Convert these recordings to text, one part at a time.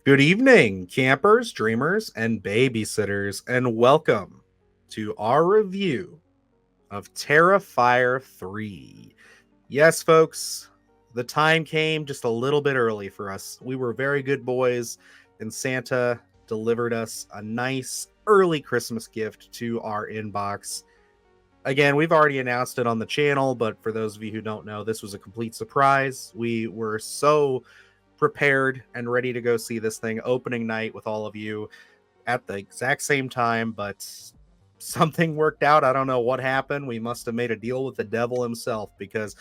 Good evening, campers, dreamers, and babysitters, and welcome to our review of Terrifier 3. Yes, folks, the time came just a little bit early for us. We were very good boys, and Santa delivered us a nice early Christmas gift to our inbox. Again, we've already announced it on the channel, but for those of you who don't know, this was a complete surprise. We were so prepared and ready to go see this thing opening night with all of you at the exact same time, but something worked out. I don't know what happened. We must have made a deal with the devil himself, because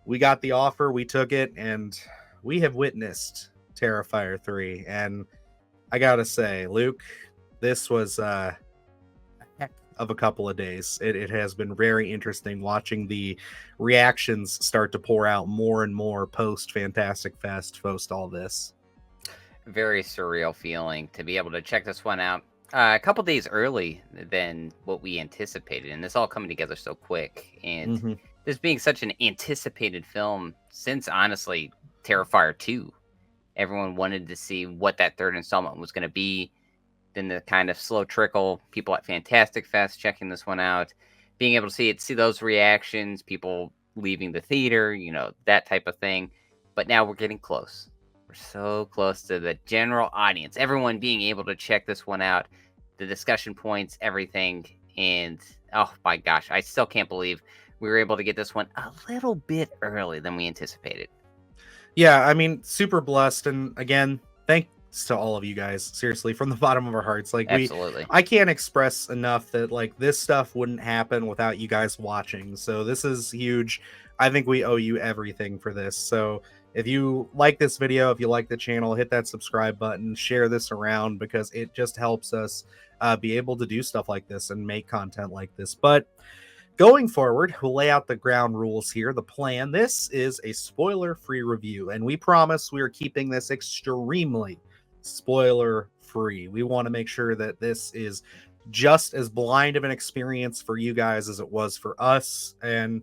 we got the offer, we took it, and we have witnessed Terrifier 3. And I gotta say, Luke, this was a heck of a couple of days. It has been very interesting watching the reactions start to pour out more and more post Fantastic Fest, post all this. Very surreal feeling to be able to check this one out a couple days early than what we anticipated, and this all coming together so quick. And this being such an anticipated film since, honestly, Terrifier 2. Everyone wanted to see what that third installment was going to be. Then the kind of slow trickle, people at Fantastic Fest checking this one out, being able to see those reactions, people leaving the theater, that type of thing. But now we're getting close. We're so close to the general audience, everyone being able to check this one out, the discussion points, everything. And oh my gosh, I still can't believe we were able to get this one a little bit early than we anticipated. Yeah, I mean, super blessed. And again, thanks to all of you guys, seriously, from the bottom of our hearts. Like, Absolutely. I can't express enough that like this stuff wouldn't happen without you guys watching. So this is huge. I think we owe you everything for this. So if you like this video, if you like the channel, hit that subscribe button, share this around, because it just helps us be able to do stuff like this and make content like this. But going forward, we'll lay out the ground rules here, the plan. This is a spoiler-free review, and we promise we are keeping this extremely spoiler-free. We want to make sure that this is just as blind of an experience for you guys as it was for us, and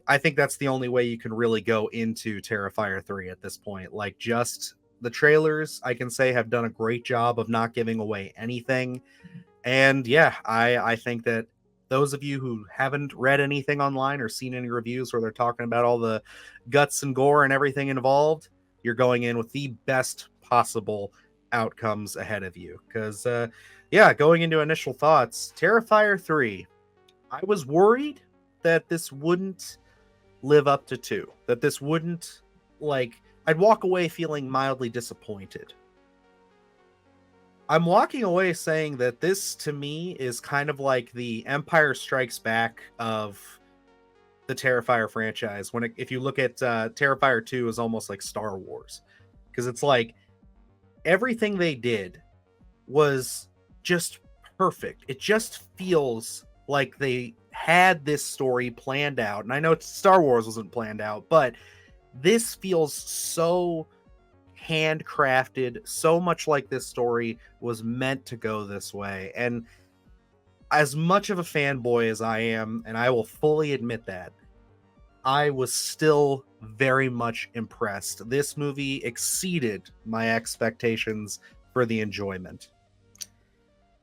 I think that's the only way you can really go into Terrifier 3 at this point. Like, just the trailers, I can say, have done a great job of not giving away anything. And yeah, I think that those of you who haven't read anything online or seen any reviews where they're talking about all the guts and gore and everything involved, you're going in with the best possible outcomes ahead of you. Because, yeah, going into initial thoughts, Terrifier 3, I was worried that this wouldn't live up to 2, that this wouldn't, like, I'd walk away feeling mildly disappointed. I'm walking away saying that this, to me, is kind of like the Empire Strikes Back of the Terrifier franchise. If you look at Terrifier 2 is almost like Star Wars, because it's like everything they did was just perfect. It just feels like they had this story planned out. And I know Star Wars wasn't planned out, but this feels so handcrafted, so much like this story was meant to go this way. And as much of a fanboy as I am, and I will fully admit that, I was still very much impressed. This movie exceeded my expectations for the enjoyment.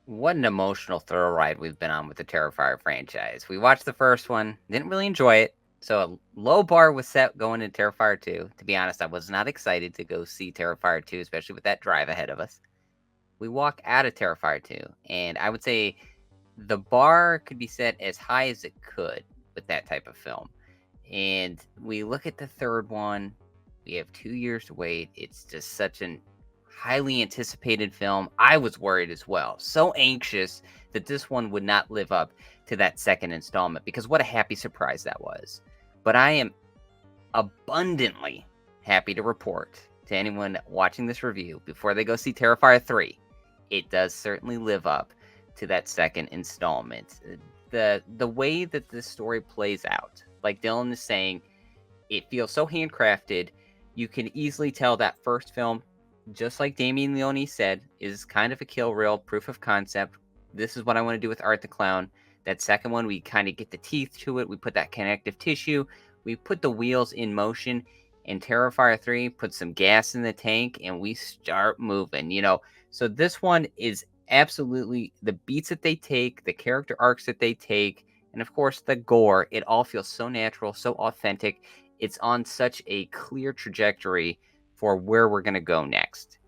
What an emotional thrill ride we've been on with the Terrifier franchise. We watched the first one, didn't really enjoy it, so a low bar was set going into Terrifier 2. To be honest, I was not excited to go see Terrifier 2, especially with that drive ahead of us. We walk out of Terrifier 2, and I would say the bar could be set as high as it could with that type of film. And we look at the third one, we have 2 years to wait. It's just such an highly anticipated film. I was worried as well. So anxious that this one would not live up to that second installment, because what a happy surprise that was. But I am abundantly happy to report to anyone watching this review before they go see Terrifier 3, it does certainly live up to that second installment. The way that this story plays out, like Dylan is saying, it feels so handcrafted. You can easily tell that first film, just like Damien Leone said, is kind of a kill reel, proof of concept. This is what I want to do with Art the Clown. That second one, we kind of get the teeth to it. We put that connective tissue. We put the wheels in motion. And Terrifier 3 puts some gas in the tank and we start moving, So this one is absolutely the beats that they take, the character arcs that they take, and of course the gore. It all feels so natural, so authentic. It's on such a clear trajectory for where we're going to go next.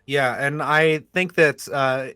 Yeah, and I think that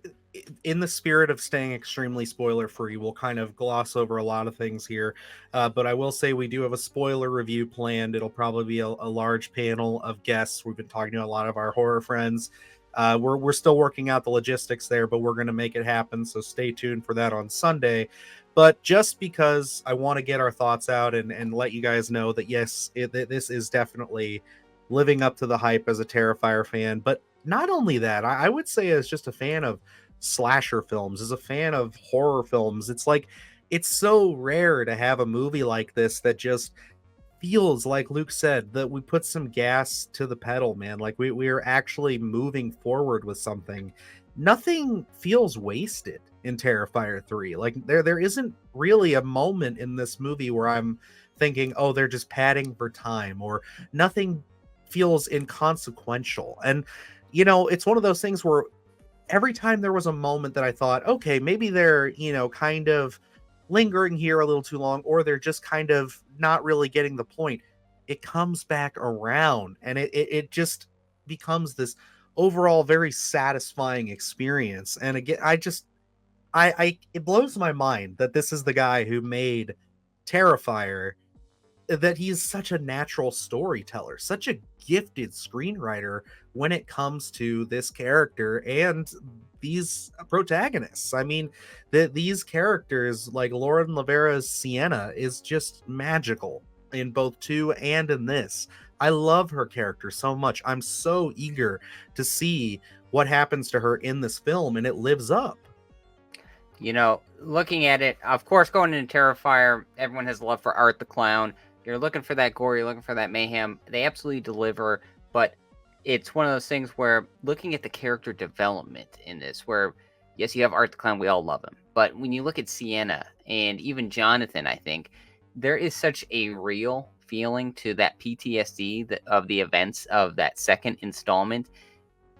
in the spirit of staying extremely spoiler free, we'll kind of gloss over a lot of things here. But I will say we do have a spoiler review planned. It'll probably be a large panel of guests. We've been talking to a lot of our horror friends. We're still working out the logistics there, but we're going to make it happen. So stay tuned for that on Sunday. But just because I want to get our thoughts out and let you guys know that, yes, this is definitely living up to the hype as a Terrifier fan. But not only that, I would say as just a fan of slasher films, as a fan of horror films, it's like it's so rare to have a movie like this that just feels like Luke said that we put some gas to the pedal, man. Like we are actually moving forward with something. Nothing feels wasted in Terrifier 3. Like there isn't really a moment in this movie where I'm thinking, oh, they're just padding for time, or nothing feels inconsequential. And it's one of those things where every time there was a moment that I thought, okay, maybe they're, kind of lingering here a little too long, or they're just kind of not really getting the point, it comes back around and it just becomes this overall very satisfying experience. And again, I it blows my mind that this is the guy who made Terrifier, that he's such a natural storyteller, such a gifted screenwriter when it comes to this character and these protagonists. I mean, these characters like Lauren Lavera's Sienna is just magical in both 2 and in this. I love her character so much. I'm so eager to see what happens to her in this film, and it lives up. Looking at it, of course, going into Terrifier, everyone has love for Art the Clown. You're looking for that gore, you're looking for that mayhem. They absolutely deliver, but it's one of those things where looking at the character development in this, where yes, you have Art the Clown, we all love him, but when you look at Sienna and even Jonathan, I think there is such a real feeling to that PTSD of the events of that second installment,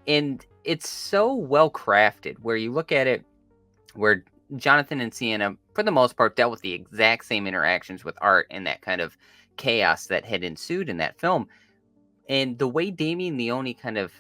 and it's so well crafted. Where you look at it, where Jonathan and Sienna, for the most part, dealt with the exact same interactions with Art and that kind of chaos that had ensued in that film. And the way Damien Leone kind of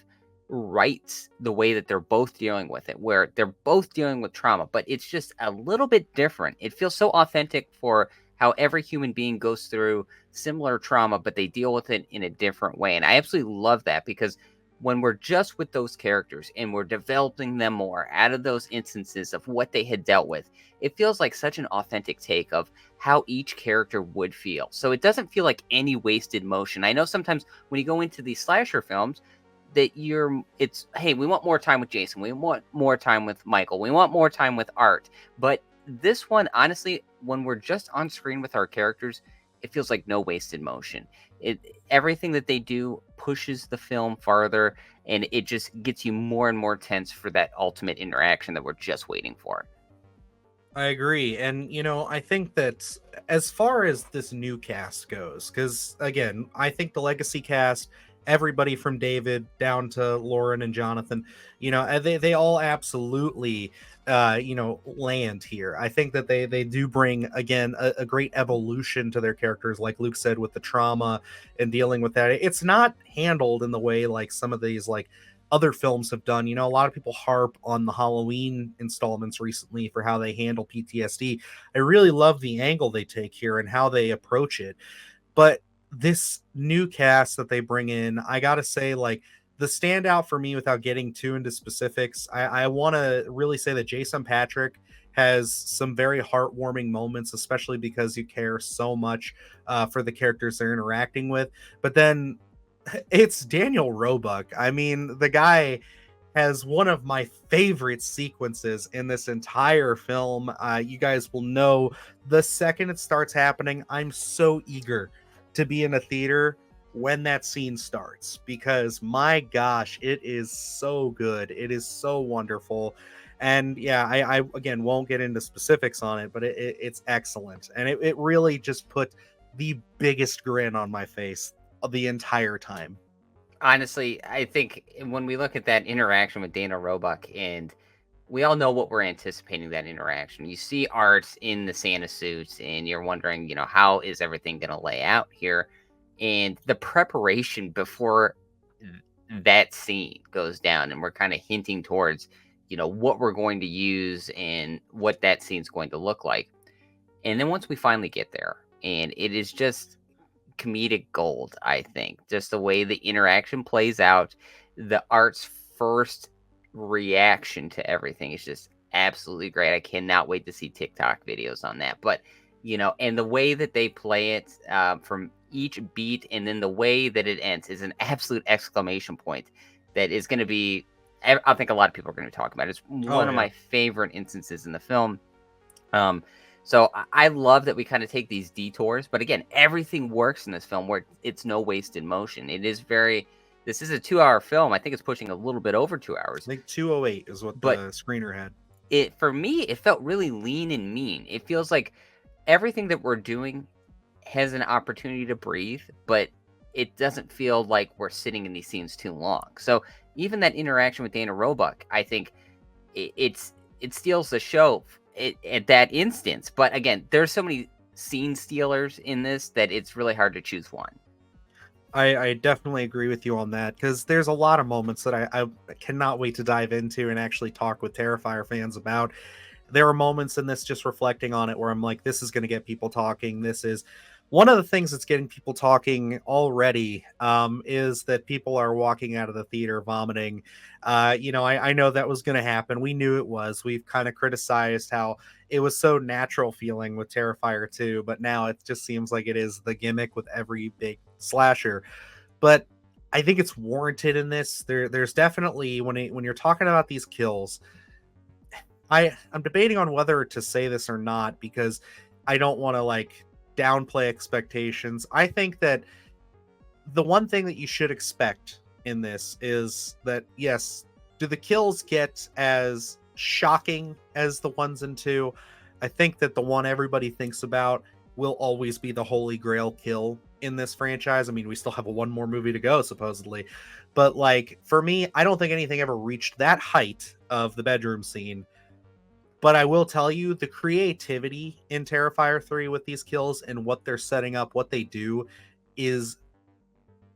writes the way that they're both dealing with it, where they're both dealing with trauma, but it's just a little bit different. It feels so authentic for how every human being goes through similar trauma, but they deal with it in a different way. And I absolutely love that, because when we're just with those characters and we're developing them more out of those instances of what they had dealt with, it feels like such an authentic take of how each character would feel. So it doesn't feel like any wasted motion. I know sometimes when you go into these slasher films that it's, hey, we want more time with Jason. We want more time with Michael. We want more time with Art. But this one, honestly, when we're just on screen with our characters, it feels like no wasted motion. Everything that they do pushes the film farther, and it just gets you more and more tense for that ultimate interaction that we're just waiting for. I agree. And, I think that as far as this new cast goes, because again, I think the legacy cast, everybody from David down to Lauren and Jonathan, they all absolutely, land here. I think that they do bring, again, a great evolution to their characters, like Luke said, with the trauma and dealing with that. It's not handled in the way like some of these, like, other films have done. A lot of people harp on the Halloween installments recently for how they handle PTSD. I really love the angle they take here and how they approach it. But this new cast that they bring in, I gotta say, like, the standout for me, without getting too into specifics, I want to really say that Jason Patrick has some very heartwarming moments, especially because you care so much for the characters they're interacting with. But then it's Daniel Roebuck. I mean, the guy has one of my favorite sequences in this entire film. You guys will know the second it starts happening, I'm so eager to be in a theater when that scene starts, because my gosh, it is so good. It is so wonderful. And yeah, I again won't get into specifics on it, but it's excellent. And it really just put the biggest grin on my face the entire time. Honestly, I think when we look at that interaction with Dana Roebuck, and we all know what we're anticipating that interaction. You see Art in the Santa suit, and you're wondering, how is everything going to lay out here? And the preparation before that scene goes down, and we're kind of hinting towards, what we're going to use and what that scene's going to look like. And then once we finally get there, and it is just comedic gold, I think. Just the way the interaction plays out, the Art's first reaction to everything is just absolutely great. I cannot wait to see TikTok videos on that. But, and the way that they play it from each beat, and then the way that it ends is an absolute exclamation point that is going to be, I think a lot of people are going to talk about it. It's one of Yeah. my favorite instances in the film. So I love that we kind of take these detours, but again, everything works in this film where it's no wasted motion. This is a 2-hour film. I think it's pushing a little bit over 2 hours. I think 208 is what But the screener had. for me, it felt really lean and mean. It feels like everything that we're doing has an opportunity to breathe, but it doesn't feel like we're sitting in these scenes too long. So even that interaction with Dana Roebuck, I think it steals the show at that instance. But again, there's so many scene stealers in this that it's really hard to choose one. I definitely agree with you on that, because there's a lot of moments that I cannot wait to dive into and actually talk with Terrifier fans about. There are moments in this, just reflecting on it, where I'm like, this is going to get people talking. This is one of the things that's getting people talking already, is that people are walking out of the theater vomiting. I know that was going to happen. We knew it was. We've kind of criticized how it was so natural feeling with Terrifier 2, but now it just seems like it is the gimmick with every big slasher. But I think it's warranted in this. There's definitely, when you're talking about these kills, I'm debating on whether to say this or not, because I don't want to like downplay expectations. I think that the one thing that you should expect in this is that, yes, do the kills get as shocking as the ones in 2? I think that the one everybody thinks about will always be the holy grail kill in this franchise. I mean, we still have one more movie to go, supposedly. But like, for me, I don't think anything ever reached that height of the bedroom scene. But I will tell you, the creativity in Terrifier 3 with these kills and what they're setting up, what they do, is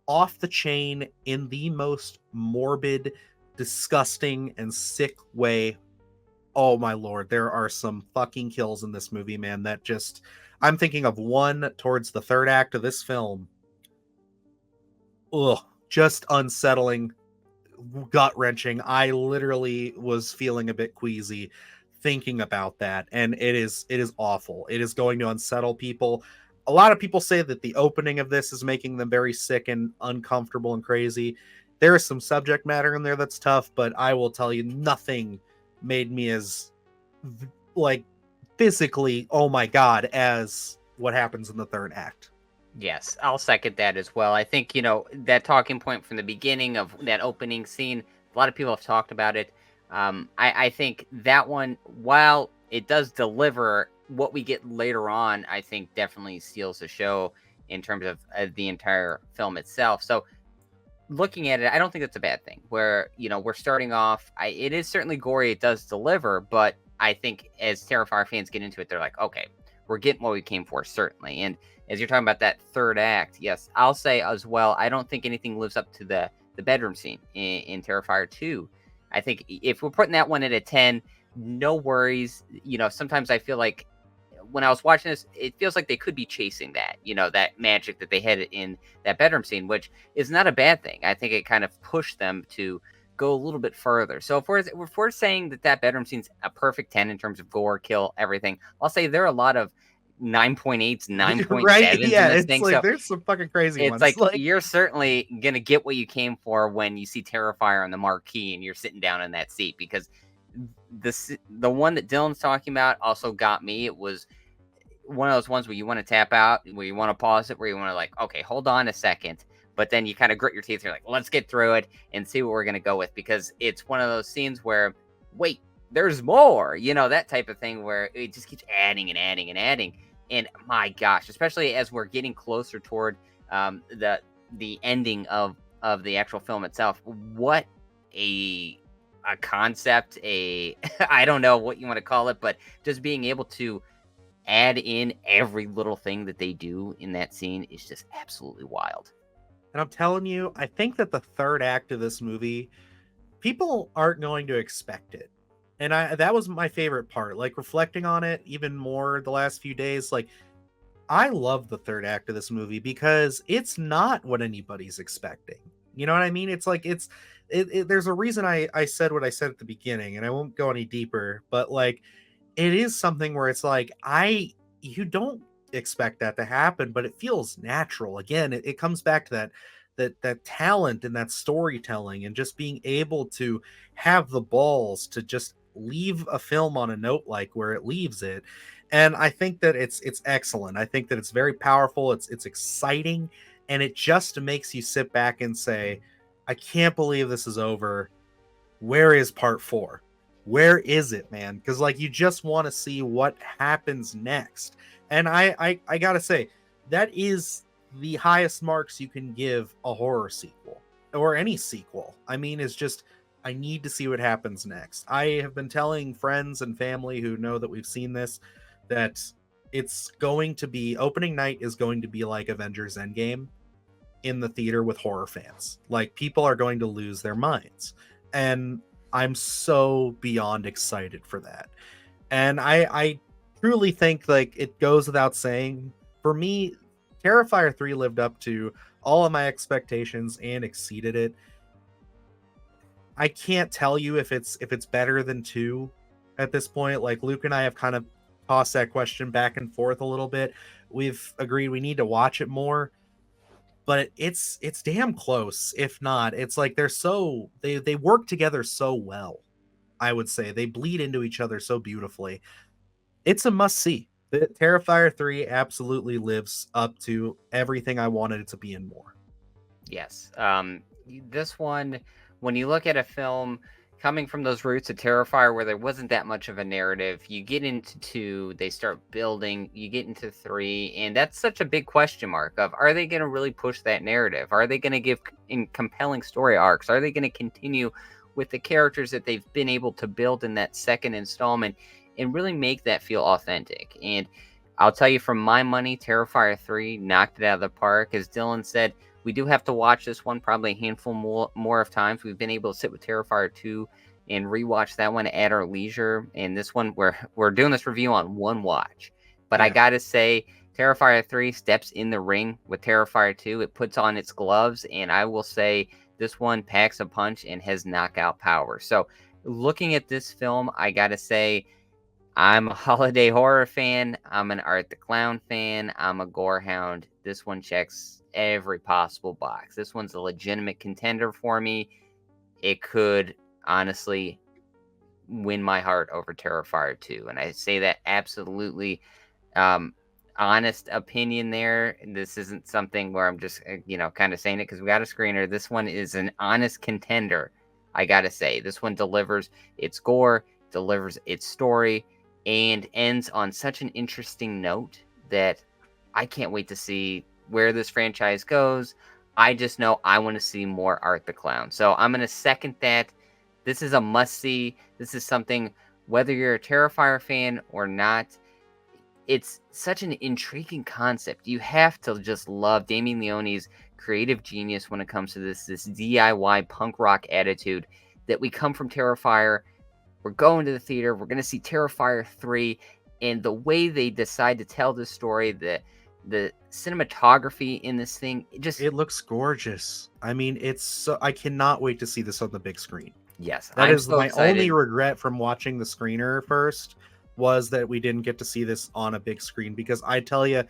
off the chain in the most morbid, disgusting, and sick way. Oh my lord, there are some fucking kills in this movie, man, that just... I'm thinking of one towards the third act of this film. Ugh, just unsettling, gut-wrenching. I literally was feeling a bit queasy thinking about that, and it is awful. It is going to unsettle people. A lot of people say that the opening of this is making them very sick and uncomfortable and crazy. There is some subject matter in there that's tough, but I will tell you, nothing made me as like physically, oh my god, as what happens in the third act. Yes, I'll second that as well. I think, that talking point from the beginning of that opening scene, a lot of people have talked about it. I think that one, while it does deliver what we get later on, I think definitely steals the show in terms of the entire film itself. So looking at it, I don't think that's a bad thing. Where, we're starting off, it is certainly gory, it does deliver, but I think as Terrifier fans get into it, they're like, okay, we're getting what we came for, certainly. And as you're talking about that third act, yes, I'll say as well, I don't think anything lives up to the bedroom scene in Terrifier 2. I think if we're putting that one at a 10, no worries. Sometimes I feel like when I was watching this, it feels like they could be chasing that, that magic that they had in that bedroom scene, which is not a bad thing. I think it kind of pushed them to go a little bit further. So if we're saying that bedroom scene's a perfect 10 in terms of gore, kill, everything, I'll say there are a lot of 9.8s, 9.7s Right? Yeah, in this it's thing. like So there's some fucking crazy it's ones. like you're certainly gonna get what you came for when you see Terrifier on the marquee and you're sitting down in that seat, because the one that Dylan's talking about also got me. It was one of those ones where you want to tap out, where you want to pause it, where you want to like, okay, hold on a second, but then you kind of grit your teeth. And you're like, let's get through it and see what we're gonna go with, because it's one of those scenes where, wait, there's more, that type of thing where it just keeps adding and adding and adding. And my gosh, especially as we're getting closer toward the ending of the actual film itself, what a concept, I don't know what you want to call it, but just being able to add in every little thing that they do in that scene is just absolutely wild. And I'm telling you, I think that the third act of this movie, people aren't going to expect it. And that was my favorite part. Like, reflecting on it even more the last few days, like, I love the third act of this movie because it's not what anybody's expecting. You know what I mean? It's like there's a reason I said what I said at the beginning, and I won't go any deeper, but like, it is something where it's like, you don't expect that to happen, but it feels natural. Again, it comes back to that talent and that storytelling, and just being able to have the balls to just leave a film on a note like where it leaves it. And I think that it's excellent. I think that it's very powerful, it's exciting, and it just makes you sit back and say, I can't believe this is over. Where is part 4? Where is it, man? Because like, you just want to see what happens next. And I gotta say, that is the highest marks you can give a horror sequel, or any sequel. I mean, it's just, I need to see what happens next. I have been telling friends and family who know that we've seen this, that it's going to be, opening night is going to be like Avengers Endgame in the theater with horror fans. Like, people are going to lose their minds. And I'm so beyond excited for that. And I truly think, like, it goes without saying, for me, Terrifier 3 lived up to all of my expectations and exceeded it. I can't tell you if it's better than 2 at this point. Like, Luke and I have kind of tossed that question back and forth a little bit. We've agreed we need to watch it more, but it's damn close. If not, it's like they work together so well. I would say they bleed into each other so beautifully. It's a must see. The Terrifier 3 absolutely lives up to everything I wanted it to be and more. Yes. This one, when you look at a film coming from those roots of Terrifier, where there wasn't that much of a narrative, you get into 2, they start building, you get into 3, and that's such a big question mark of, are they going to really push that narrative? Are they going to give in compelling story arcs? Are they going to continue with the characters that they've been able to build in that second installment and really make that feel authentic? And I'll tell you, from my money, Terrifier 3 knocked it out of the park. As Dylan said, we do have to watch this one probably a handful more of times. We've been able to sit with Terrifier 2 and rewatch that one at our leisure. And this one, we're doing this review on one watch. But I gotta say, Terrifier 3 steps in the ring with Terrifier 2. It puts on its gloves, and I will say this one packs a punch and has knockout power. So looking at this film, I gotta say, I'm a holiday horror fan. I'm an Art the Clown fan. I'm a gore hound. This one checks every possible box. This one's a legitimate contender for me. It could honestly win my heart over Terrifier 2. And I say that absolutely honest opinion there. This isn't something where I'm just, kind of saying it because we got a screener. This one is an honest contender. I got to say, this one delivers its gore, delivers its story, and ends on such an interesting note that I can't wait to see where this franchise goes. I just know I want to see more Art the Clown. So I'm going to second that. This is a must-see. This is something, whether you're a Terrifier fan or not, it's such an intriguing concept. You have to just love Damien Leone's creative genius when it comes to this DIY punk rock attitude that we come from Terrifier. We're going to the theater. We're going to see Terrifier 3. And the way they decide to tell this story, the cinematography in this thing, it looks gorgeous. I mean, I cannot wait to see this on the big screen. Yes, that I'm is so my excited. only regret from watching the screener first, was that we didn't get to see this on a big screen, because I tell you,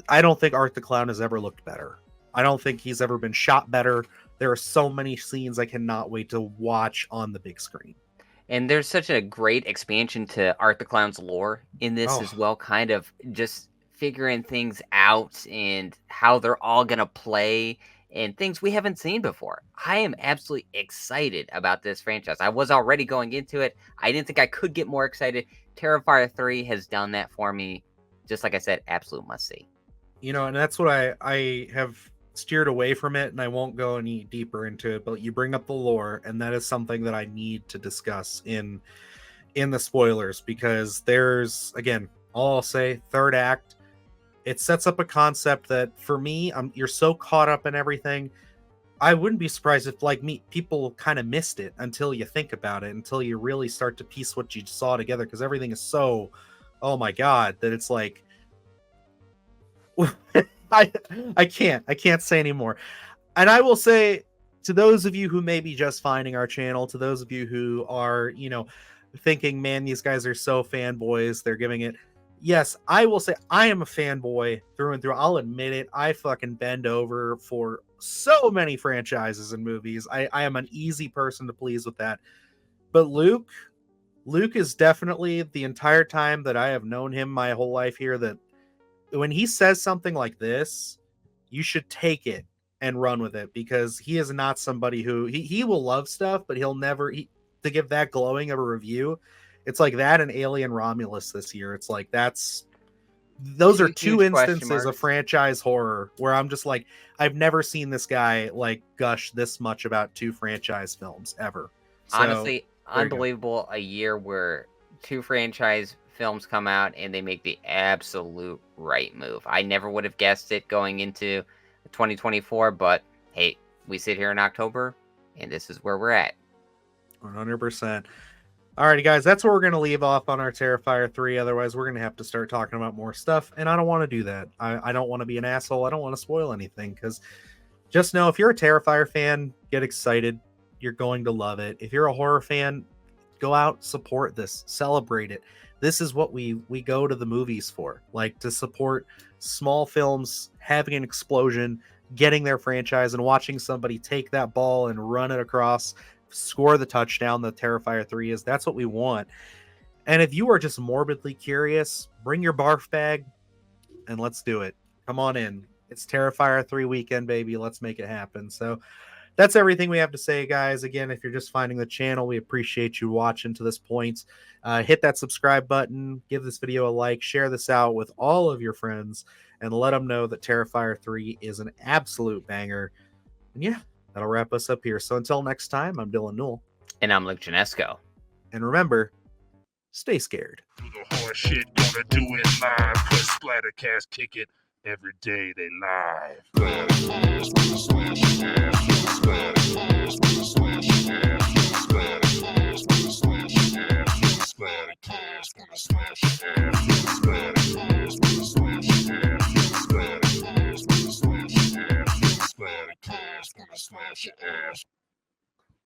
I don't think Art the Clown has ever looked better. I don't think he's ever been shot better. There are so many scenes I cannot wait to watch on the big screen. And there's such a great expansion to Art the Clown's lore in this as well, kind of just figuring things out and how they're all going to play and things we haven't seen before. I am absolutely excited about this franchise. I was already going into it. I didn't think I could get more excited. Terrifier 3 has done that for me. Just like I said, absolute must see. And that's what I have steered away from it, and I won't go any deeper into it, but you bring up the lore, and that is something that I need to discuss in the spoilers, because there's, again, all I'll say, third act, it sets up a concept that for me, you're so caught up in everything. I wouldn't be surprised if, like me, people kind of missed it until you think about it, until you really start to piece what you saw together, because everything is so, oh my god, that it's like, I can't say anymore. And I will say, to those of you who may be just finding our channel, to those of you who are, thinking, man, these guys are so fanboys, they're giving it. Yes, I will say I am a fanboy through and through. I'll admit it. I fucking bend over for so many franchises and movies. I am an easy person to please with that. But Luke is definitely, the entire time that I have known him my whole life here, that when he says something like this, you should take it and run with it, because he is not somebody who he will love stuff, but he'll never to give that glowing of a review. It's like that and Alien Romulus this year. It's like those are two instances of franchise horror where I'm just like, I've never seen this guy like gush this much about two franchise films ever. So, honestly, unbelievable. A year where two franchise films come out and they make the absolute right move. I never would have guessed it going into 2024, but hey, we sit here in October and this is where we're at. 100%. Alrighty, guys, that's where we're going to leave off on our Terrifier 3. Otherwise, we're going to have to start talking about more stuff, and I don't want to do that. I don't want to be an asshole. I don't want to spoil anything, because just know, if you're a Terrifier fan, get excited. You're going to love it. If you're a horror fan, go out, support this, celebrate it. This is what we go to the movies for, like, to support small films having an explosion, getting their franchise, and watching somebody take that ball and run it across, score the touchdown that Terrifier 3 is. That's what we want. And if you are just morbidly curious, bring your barf bag and let's do it. Come on in. It's Terrifier 3 weekend, baby. Let's make it happen. So that's everything we have to say, guys. Again, if you're just finding the channel, we appreciate you watching to this point. Hit that subscribe button, give this video a like, share this out with all of your friends, and let them know that Terrifier 3 is an absolute banger. And yeah, that'll wrap us up here. So until next time, I'm Dylan Newell. And I'm Luke Janesco. And remember, stay scared. Do the horror shit, gonna do it live. Cause Splattercast kick it every day they live. Splattercast, slash ass. Splattercast, slash ass. Splattercast, slash ass. Splattercast, slash ass. Splattercast, slash ass. Splattercast, slash ass. Splattercast, slash ass.